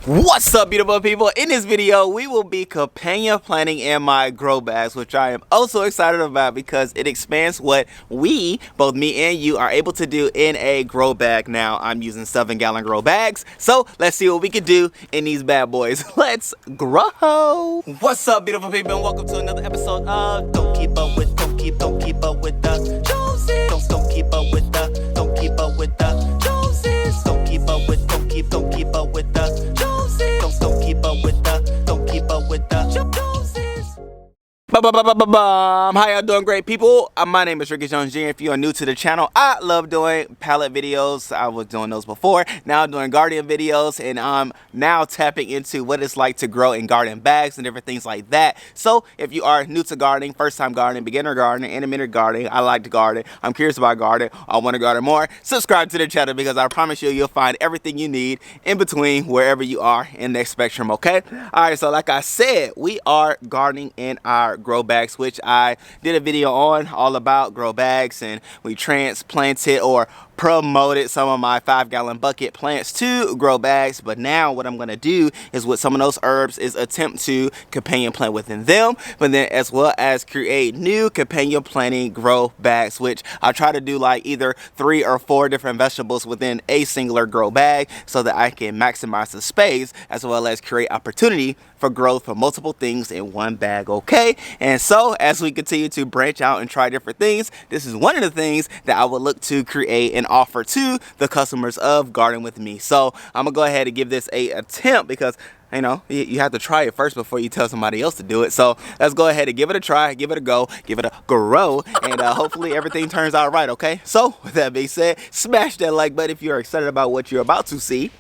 What's up, beautiful people? In this video we will be companion planting in my grow bags, which I am also excited about because it expands what we, both me and you, are able to do in a grow bag. Now I'm using 7-gallon grow bags, so let's see what we can do in these bad boys. Let's grow. What's up, beautiful people, and welcome to another episode of Don't Keep Up with the Joneses. Don't keep up with the Joneses. Don't keep up with the Joneses. Don't keep up with the Joneses. How y'all doing, great people? My name is Ricky Jones Jr. If you are new to the channel, I love doing pallet videos. I was doing those before. Now I'm doing garden videos, and I'm now tapping into what it's like to grow in garden bags and different things like that. So if you are new to gardening, first time gardening, beginner gardening, intermittent gardening, I like to garden, I'm curious about gardening, I want to garden more, subscribe to the channel because I promise you'll find everything you need in between wherever you are in the spectrum, okay? Alright, so like I said, we are gardening in our grow bags, which I did a video on all about grow bags, and we transplanted or promoted some of my 5-gallon bucket plants to grow bags. But now what I'm going to do is with some of those herbs is attempt to companion plant within them, but then as well as create new companion planting grow bags, which I try to do like either 3 or 4 different vegetables within a singular grow bag so that I can maximize the space as well as create opportunity for growth for multiple things in one bag, okay? And so as we continue to branch out and try different things, this is one of the things that I would look to create and offer to the customers of Garden With Me. So I'm gonna go ahead and give this a attempt because you know, you have to try it first before you tell somebody else to do it. So let's go ahead and give it a try, give it a go, give it a grow, and hopefully everything turns out right, okay? So with that being said, smash that like button if you're excited about what you're about to see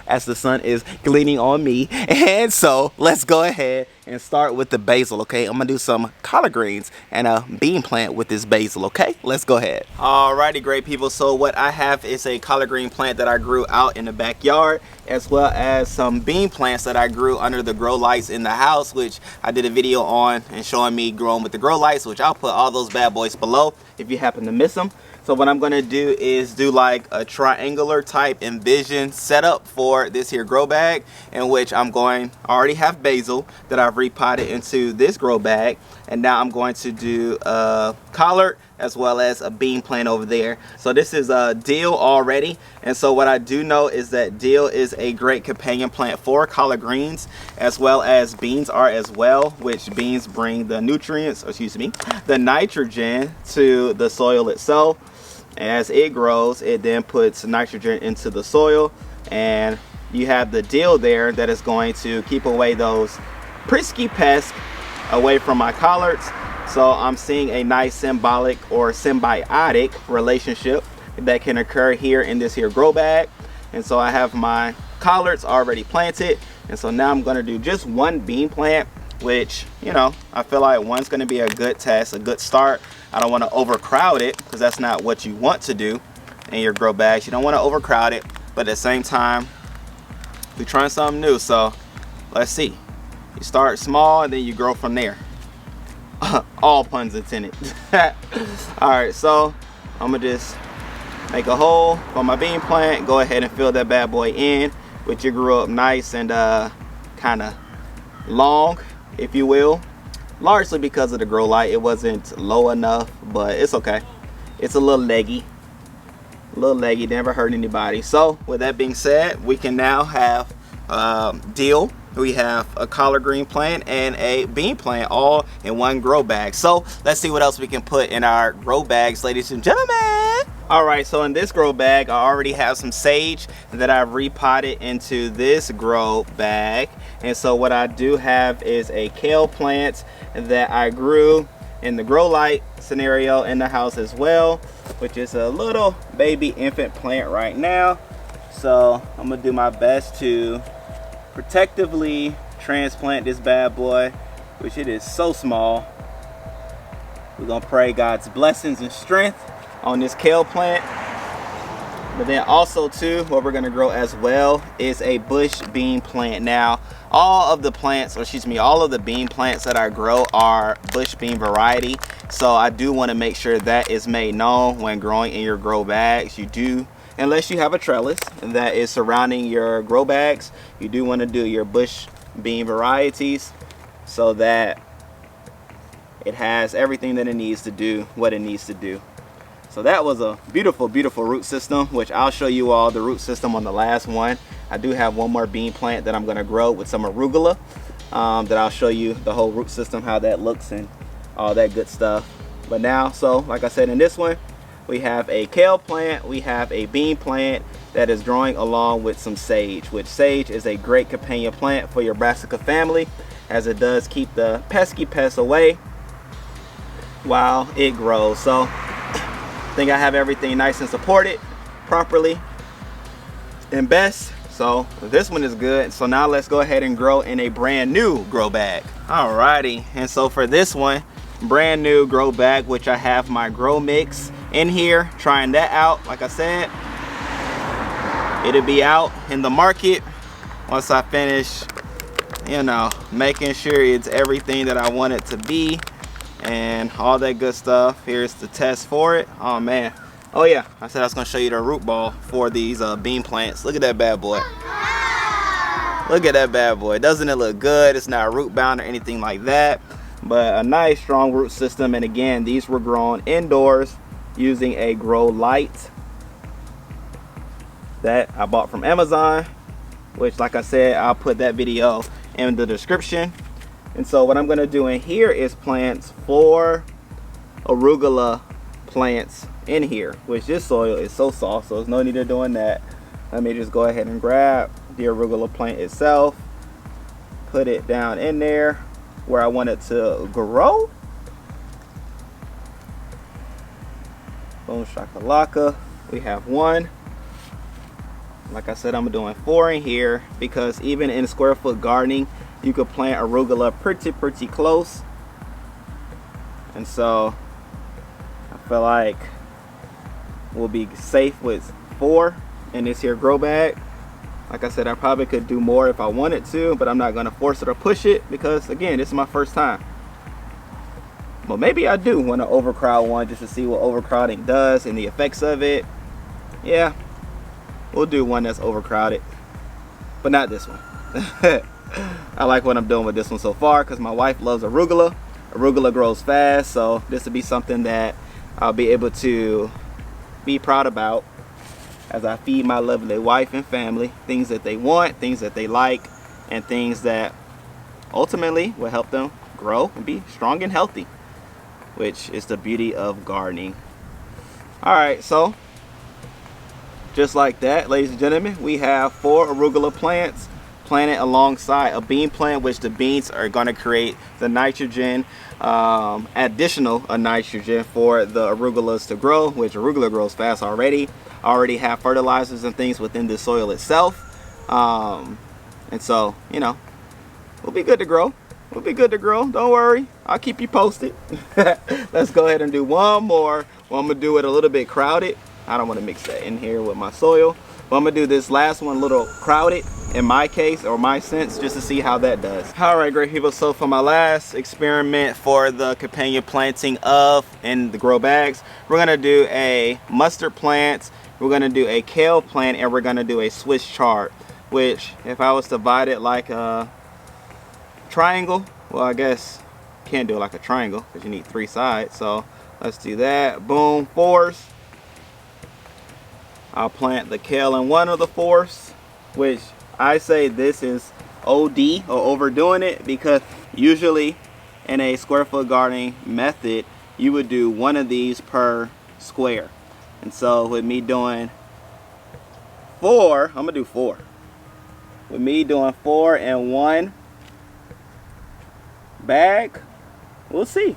as the sun is gleaming on me. And so let's go ahead and start with the basil, okay? I'm gonna do some collard greens and a bean plant with this basil, okay? Let's go ahead. Alrighty, great people. So what I have is a collard green plant that I grew out in the backyard, as well as some bean plants that I grew under the grow lights in the house, which I did a video on and showing me growing with the grow lights, which I'll put all those bad boys below if you happen to miss them. So what I'm gonna do is do like a triangular type envision setup for this here grow bag, in which I already have basil that I've repotted into this grow bag, and now I'm going to do a collard as well as a bean plant over there. So this is a dill already, and so what I do know is that dill is a great companion plant for collard greens, as well as beans are as well, which beans bring the nutrients, the nitrogen to the soil itself. As it grows, it then puts nitrogen into the soil, and you have the dill there that is going to keep away those prisky pests away from my collards. So I'm seeing a nice symbiotic relationship that can occur here in this here grow bag. And so I have my collards already planted, and so now I'm going to do just one bean plant, which, you know, I feel like one's going to be a good test, a good start. I don't want to overcrowd it because that's not what you want to do in your grow bags. You don't want to overcrowd it, but at the same time, we're trying something new. So let's see. You start small and then you grow from there. All puns intended. All right, so I'm gonna just make a hole for my bean plant. Go ahead and fill that bad boy in, which you grew up nice and kind of long, if you will. Largely because of the grow light, it wasn't low enough, but it's okay. It's a little leggy, never hurt anybody. So with that being said, we can now have dill, we have a collard green plant and a bean plant all in one grow bag. So let's see what else we can put in our grow bags, ladies and gentlemen. All right, so in this grow bag, I already have some sage that I've repotted into this grow bag. And so what I do have is a kale plant that I grew in the grow light scenario in the house as well, which is a little baby infant plant right now. So I'm gonna do my best to protectively transplant this bad boy, which it is so small. We're gonna pray God's blessings and strength on this kale plant. But then also too, what we're gonna grow as well is a bush bean plant. Now, all of the bean plants that I grow are bush bean variety. So I do wanna make sure that is made known when growing in your grow bags. You do unless you have a trellis that is surrounding your grow bags, you do want to do your bush bean varieties so that it has everything that it needs to do what it needs to do. So that was a beautiful, beautiful root system, which I'll show you all the root system on the last one. I do have one more bean plant that I'm going to grow with some arugula that I'll show you the whole root system, how that looks and all that good stuff. But now, so like I said, in this one we have a kale plant, we have a bean plant that is growing along with some sage, which sage is a great companion plant for your brassica family, as it does keep the pesky pests away while it grows. So I think I have everything nice and supported properly and best. So this one is good. So now let's go ahead and grow in a brand new grow bag. Alrighty, and so for this one, brand new grow bag, which I have my grow mix in here, trying that out. Like I said, it'll be out in the market once I finish, you know, making sure it's everything that I want it to be and all that good stuff. Here's the test for it. Oh man, oh yeah, I said I was gonna show you the root ball for these bean plants. Look at that bad boy. Look at that bad boy. Doesn't it look good? It's not root bound or anything like that, but a nice strong root system. And again, these were grown indoors using a grow light that I bought from Amazon, which, like I said, I'll put that video in the description. And so what I'm going to do in here is plant 4 arugula plants in here, which this soil is so soft, so there's no need of doing that. Let me just go ahead and grab the arugula plant itself, put it down in there where I want it to grow. Boom shakalaka. We have 1. Like I said, I'm doing 4 in here because even in square foot gardening, you could plant arugula pretty close. And so I feel like we'll be safe with 4 in this here grow bag. Like I said, I probably could do more if I wanted to, but I'm not going to force it or push it because, again, this is my first time. But maybe I do want to overcrowd one just to see what overcrowding does and the effects of it. Yeah, we'll do one that's overcrowded, but not this one. I like what I'm doing with this one so far because my wife loves arugula. Arugula grows fast, so this will be something that I'll be able to be proud about as I feed my lovely wife and family things that they want, things that they like, and things that ultimately will help them grow and be strong and healthy, which is the beauty of gardening. Alright, so just like that, ladies and gentlemen, we have 4 arugula plants planted alongside a bean plant, which the beans are going to create the nitrogen, additional nitrogen for the arugulas to grow, which arugula grows fast already. Already have fertilizers and things within the soil itself, and so, you know, we'll be good to grow. We'll be good to grow. Don't worry, I'll keep you posted. Let's go ahead and do one more. Well, I'm gonna do it a little bit crowded. I don't want to mix that in here with my soil, but I'm gonna do this last one a little crowded in my case, or my sense, just to see how that does. All right, great people, so for my last experiment for the companion planting of in the grow bags, we're gonna do a mustard plant, we're gonna do a kale plant, and we're gonna do a Swiss chard, which if I was to divide it like a triangle, well, I guess can't do it like a triangle because you need 3 sides. So let's do that. Boom, 4s. I'll plant the kale in one of the 4s, which I say this is OD or overdoing it, because usually in a square foot gardening method you would do 1 of these per square. And so with me doing 4, I'm gonna do 4. With me doing 4 in 1 bag, we'll see.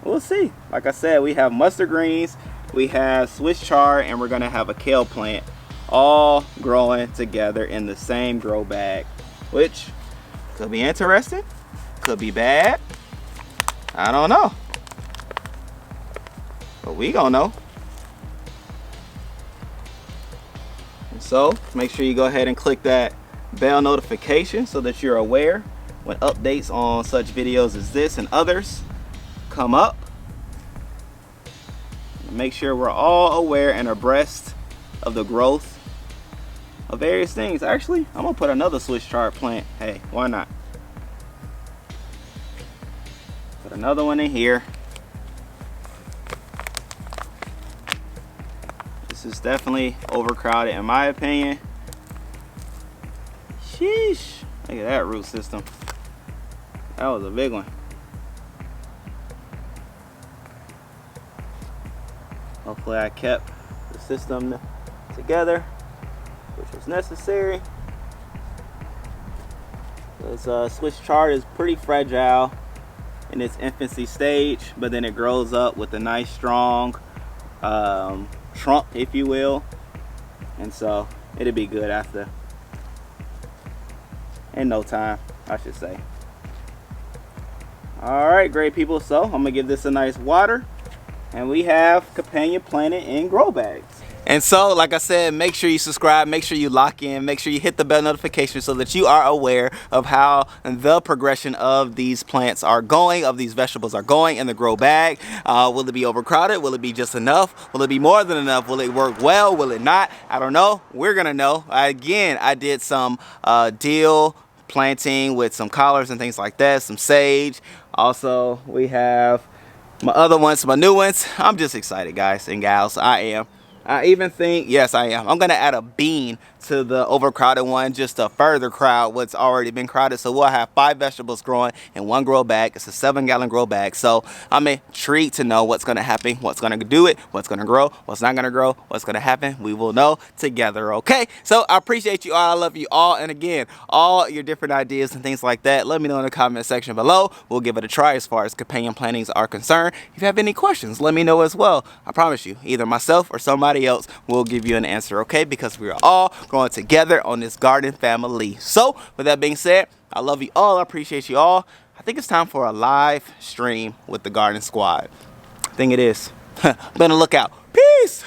We'll see. Like I said, we have mustard greens, we have Swiss chard, and we're gonna have a kale plant all growing together in the same grow bag, which could be interesting, could be bad, I don't know, but we gonna know. And so make sure you go ahead and click that bell notification so that you're aware when updates on such videos as this and others come up. Make sure we're all aware and abreast of the growth of various things. Actually, I'm gonna put another Swiss chard plant. Hey, why not? Put another one in here. This is definitely overcrowded in my opinion. Sheesh, look at that root system. That was a big one. Hopefully I kept the system together, which was necessary. This Swiss chard is pretty fragile in its infancy stage, but then it grows up with a nice strong trunk, if you will, and so it'll be good after, in no time, I should say. All right, great people, so I'm gonna give this a nice water, and we have companion planted in grow bags. And so, like I said, make sure you subscribe, make sure you lock in, make sure you hit the bell notification so that you are aware of how the progression of these plants are going, of these vegetables are going in the grow bag. Will it be overcrowded? Will it be just enough? Will it be more than enough? Will it work well? Will it not? I don't know. We're gonna know. Again, I did some dill planting with some collards and things like that, some sage. Also, we have my other ones, my new ones. I'm just excited, guys and gals. I am. I even think, yes, I am. I'm gonna add a bean to the overcrowded one just to further crowd what's already been crowded. So we'll have 5 vegetables growing in one grow bag. It's a 7-gallon grow bag. So I'm intrigued to know what's gonna happen, what's gonna do it, what's gonna grow, what's not gonna grow, what's gonna happen. We will know together, okay? So I appreciate you all. I love you all. And again, all your different ideas and things like that, let me know in the comment section below. We'll give it a try as far as companion plantings are concerned. If you have any questions, let me know as well. I promise you, either myself or somebody else will give you an answer, okay? Because we are all growing together on this garden family. So with that being said, I love you all. I appreciate you all. I think it's time for a live stream with the garden squad. I think it is. Be on the lookout. Peace.